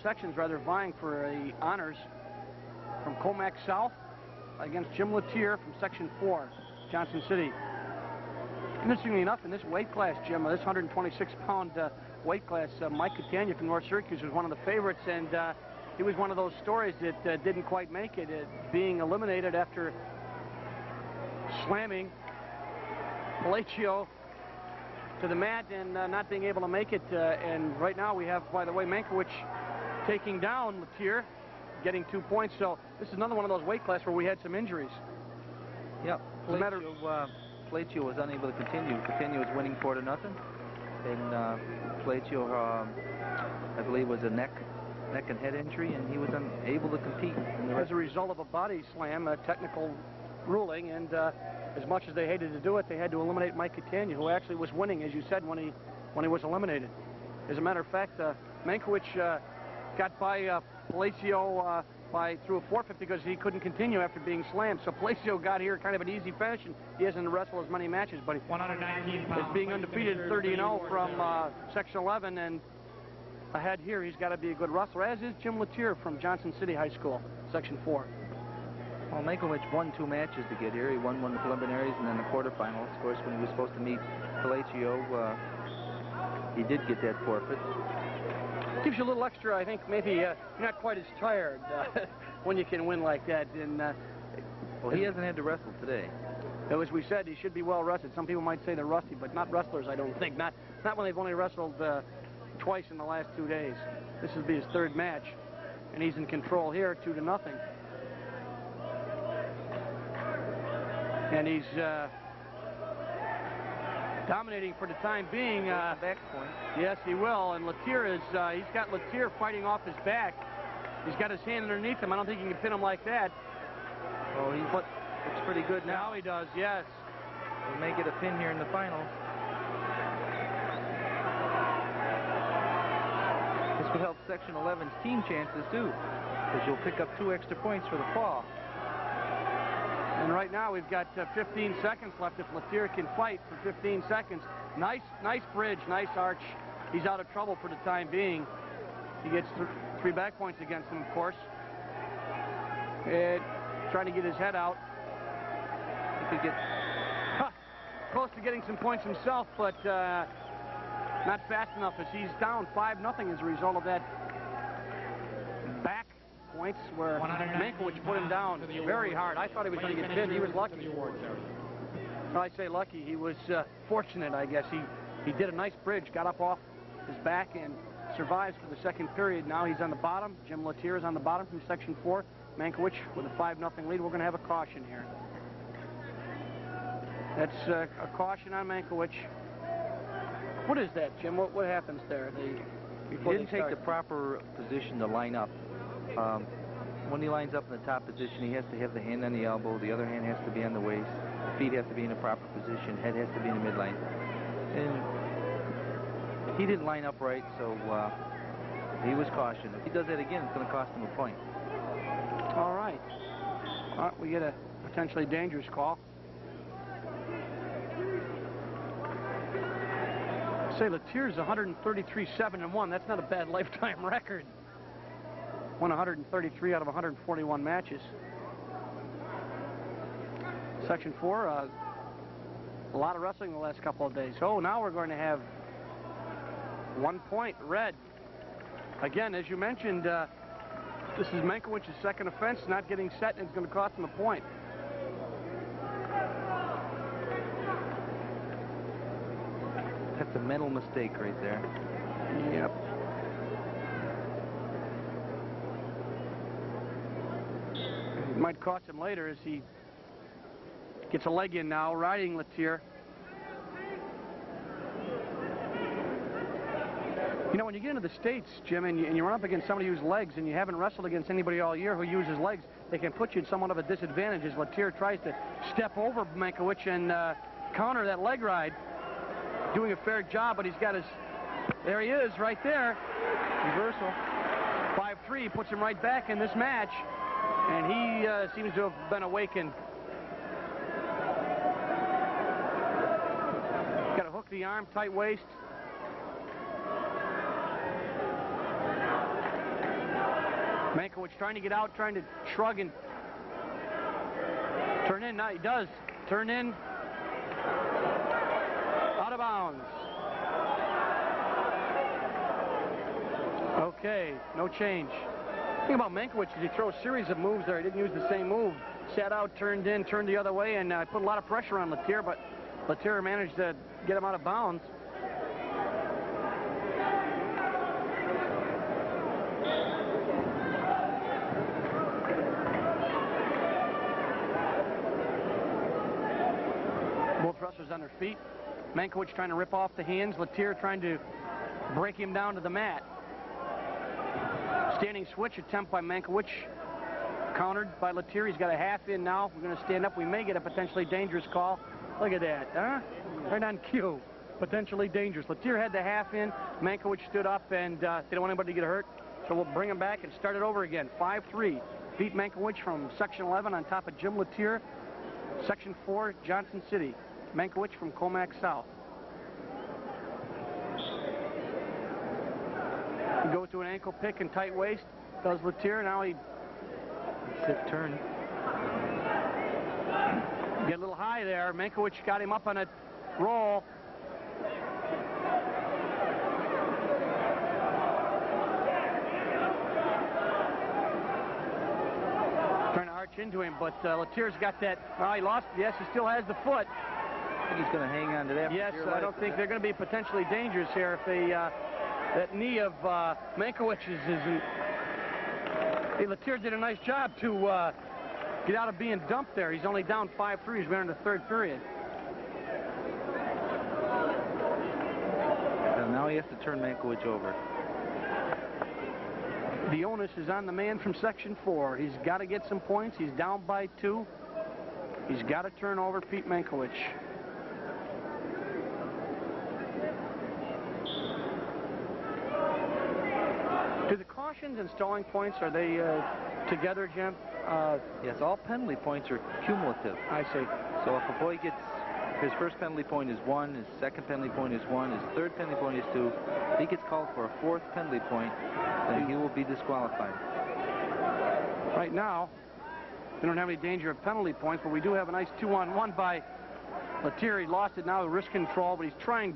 sections rather vying for the honors. From Commack South against Jim Latier from Section 4, Johnson City. Interestingly enough, in this weight class, Jim, this 126-pound weight class, Mike Catania from North Syracuse was one of the favorites, and he was one of those stories that didn't quite make it, being eliminated after slamming Palacio to the mat and not being able to make it. And right now we have, by the way, Mankowich taking down Latier, getting 2 points. So this is another one of those weight classes where we had some injuries. Yep. Palacio was unable to continue. Catania was winning 4-0, and Palacio, I believe, was a neck and head injury, and he was unable to compete. As a result of a body slam, a technical ruling, and as much as they hated to do it, they had to eliminate Mike Catania, who actually was winning, as you said, when he was eliminated. As a matter of fact, Mankowich got by Palacio through a forfeit because he couldn't continue after being slammed. So Palacio got here kind of an easy finish, and he hasn't wrestled as many matches, but he's being undefeated 30-0 from Section 11, and ahead here he's got to be a good wrestler, as is Jim Latier from Johnson City High School, Section 4. Well, Mankowich won 2 matches to get here. He won one of the preliminaries and then the quarterfinals. Of course, when he was supposed to meet Palacio, he did get that forfeit. Gives you a little extra, I think, maybe you're not quite as tired when you can win like that. And well, he hasn't had to wrestle today. As we said, he should be well rested. Some people might say they're rusty, but not wrestlers, I don't think. Not when they've only wrestled twice in the last 2 days. This will be his 3rd match, and he's in control here, 2-0. And he's dominating for the time being. Back point. Yes, he will. And Latier is, he's got Latier fighting off his back. He's got his hand underneath him. I don't think he can pin him like that. Oh, he looks pretty good now. Now he does, yes. We'll make it a pin here in the final. This will help Section 11's team chances, too, because you'll pick up 2 extra points for the fall. And right now we've got 15 seconds left if Latier can fight for 15 seconds. Nice bridge, nice arch. He's out of trouble for the time being. He gets 3 back points against him, of course. And trying to get his head out. He could get close to getting some points himself, but not fast enough as he's down 5-0 as a result of that back points where Mankowich put him down very hard. I thought he was going to get pinned. He was lucky. Well, I say lucky. He was fortunate, I guess. He did a nice bridge, got up off his back, and survives for the 2nd period. Now he's on the bottom. Jim Latier is on the bottom from Section 4. Mankowich with a 5-0 lead. We're going to have a caution here. That's a caution on Mankowich. What is that, Jim? What happens there? He didn't take the proper position to line up. When he lines up in the top position, he has to have the hand on the elbow, the other hand has to be on the waist, the feet have to be in the proper position, head has to be in the midline. And he didn't line up right, so he was cautioned. If he does that again, it's going to cost him a point. All right. Well, we get a potentially dangerous call. Say Latier's 133-7-1. That's not a bad lifetime record. Won 133 out of 141 matches. Section 4, a lot of wrestling the last couple of days. Oh, now we're going to have 1 point, red. Again, as you mentioned, this is Mankowich's 2nd offense, not getting set, and it's going to cost him a point. That's a mental mistake right there. Yep. It might cost him later as he gets a leg in now, riding Latier. You know, when you get into the States, Jim, and you run up against somebody who's legs, and you haven't wrestled against anybody all year who uses legs, they can put you in somewhat of a disadvantage as Latier tries to step over Mankowich and counter that leg ride. Doing a fair job, but he's got his... There he is, right there. Reversal. 5-3 puts him right back in this match, and he seems to have been awakened. Got to hook the arm, tight waist. Mankowich trying to get out, trying to shrug and turn in. Now he does. Turn in. Out of bounds. Okay, no change. The thing about Mankowich is he throws a series of moves there. He didn't use the same move. Sat out, turned in, turned the other way, and put a lot of pressure on Letier, but Letier managed to get him out of bounds. Both wrestlers on their feet. Mankowich trying to rip off the hands. Letier trying to break him down to the mat. Standing switch attempt by Mankowich. Countered by Letier. He's got a half in now. We're going to stand up. We may get a potentially dangerous call. Look at that, huh? Right on cue. Potentially dangerous. Letier had the half in. Mankowich stood up, and they don't want anybody to get hurt. So we'll bring him back and start it over again. 5-3. Pete Mankowich from Section 11 on top of Jim Letier. Section 4, Johnson City. Mankowich from Commack South. He goes to an ankle pick and tight waist. Does Letier. Now he... Stiff turn. Get a little high there. Mankowich got him up on a roll. Trying to arch into him, but Letier's got that. Well, he lost. Yes, he still has the foot. I think he's going to hang on to that. Yes, I don't think they're going to be potentially dangerous here if they, that knee of Mankowich's isn't. Hey, Letier did a nice job to get out of being dumped there. He's only down 5-3. He's running the third period. And now he has to turn Mankowich over. The onus is on the man from Section 4. He's got to get some points. He's down by 2. He's got to turn over Pete Mankowich. Do the cautions and stalling points, are they together, Jim? Yes, all penalty points are cumulative. I see. So if a boy gets, his first penalty point is 1, his second penalty point is 1, his third penalty point is 2, if he gets called for a fourth penalty point, then he will be disqualified. Right now, we don't have any danger of penalty points, but we do have a nice 2-on-1 by Letier. He lost it now with wrist control, but he's trying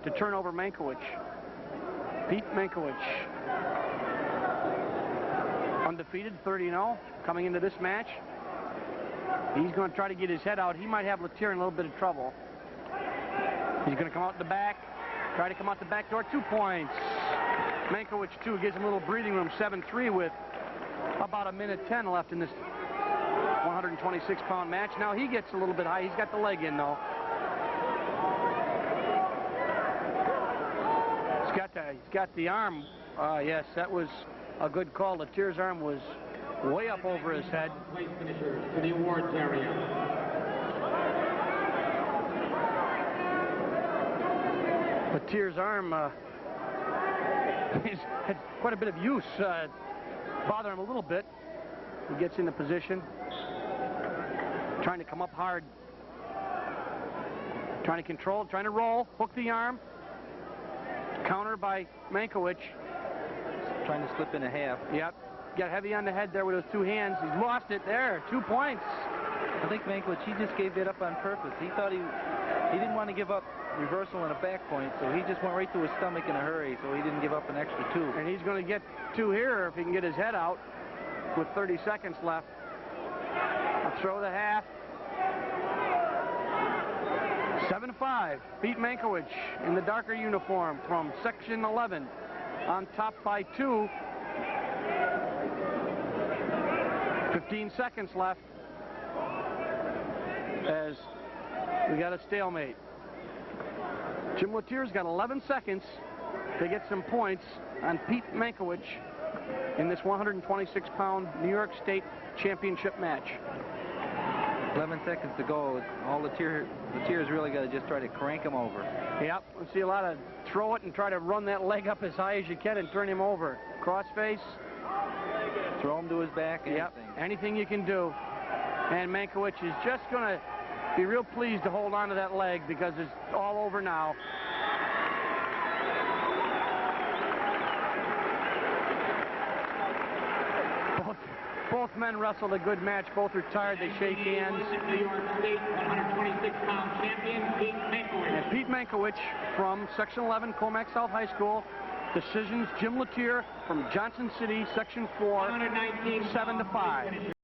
to turn over Mankowich. Pete Mankowich. Undefeated, 30-0, coming into this match. He's going to try to get his head out. He might have Letier in a little bit of trouble. He's going to come out the back, try to come out the back door. 2 points. Mankowich, 2, gives him a little breathing room. 7-3 with about 1:10 left in this 126-pound match. Now he gets a little bit high. He's got the leg in, though. He's got the arm. Yes, that was a good call. Letier's arm was way up over his head. Place finishers for the awards area. Letier's arm he's had quite a bit of use. Bother him a little bit. He gets into position. Trying to come up hard. Trying to control, trying to roll, hook the arm. Counter by Mankowich. Trying to slip in a half. Yep. Got heavy on the head there with those 2 hands. He's lost it there. 2 points. I think Mankowich, he just gave that up on purpose. He thought he didn't want to give up reversal and a back point, so he just went right to his stomach in a hurry, so he didn't give up an extra 2. And he's going to get 2 here if he can get his head out with 30 seconds left. I'll throw the half. 7-5. Pete Mankowich in the darker uniform from Section 11 on top by 2. 15 seconds left as we got a stalemate. Jim Letier's got 11 seconds to get some points on Pete Mankowich in this 126-pound New York State Championship match. 11 seconds to go. All Letier's really got to just try to crank him over. Yep, we'll see a lot of throw it and try to run that leg up as high as you can and turn him over. Crossface. Throw him to his back, anything. Yep, anything you can do. And Mankowich is just going to be real pleased to hold on to that leg because it's all over now. Both men wrestled a good match. Both retired. They shake hands. New York State 126-pound champion, Pete Mankowich. And Pete Mankowich from Section 11, Commack South High School. Decisions, Jim Latier from Johnson City, Section 4, 7-5.